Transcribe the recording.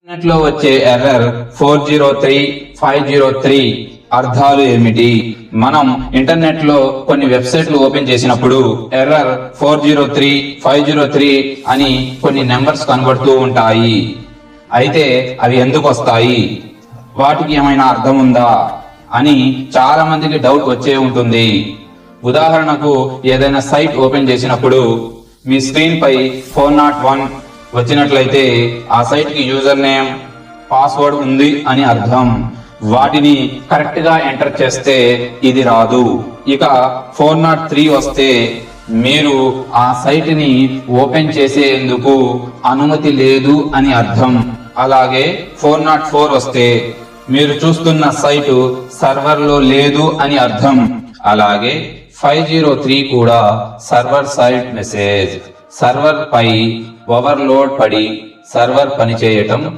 Internet లో వచ్చే error 403 అర్థాలు ఏమిటి? మనం ఇంటర్నెట్ లో కొన్ని వెబ్సైట్లు ఓపెన్ చేసినప్పుడు ఎర్రర్ 403 అని కొన్ని నెంబర్స్ కనబడుతూ ఉంటాయి. అయితే అవి ఎందుకు వస్తాయి, వాటికి ఏమైనా అర్థం ఉందా అని చాలా మందికి డౌట్ వచ్చే ఉంటుంది. ఉదాహరణకు ఏదైనా సైట్ ఓపెన్ చేసినప్పుడు మీ స్క్రీన్ పై 401 వచ్చినట్లయితే ఆ సైట్ కి యూజర్ నేమ్, పాస్వర్డ్ ఉంది అని అర్థం. వాటిని కరెక్ట్ గా ఎంటర్ చేస్తే ఇది రాదు. ఇక 403 వస్తే మీరు ఆ సైట్ ని ఓపెన్ చేసేందుకు అనుమతి లేదు అని అర్థం. అలాగే 404 వస్తే మీరు చూస్తున్న సైటు సర్వర్ లో లేదు అని అర్థం. అలాగే 503 కూడా సర్వర్ సైడ్ మెసేజ్. సర్వర్ పై ఓవర్లోడ్ పడి సర్వర్ పనిచేయటం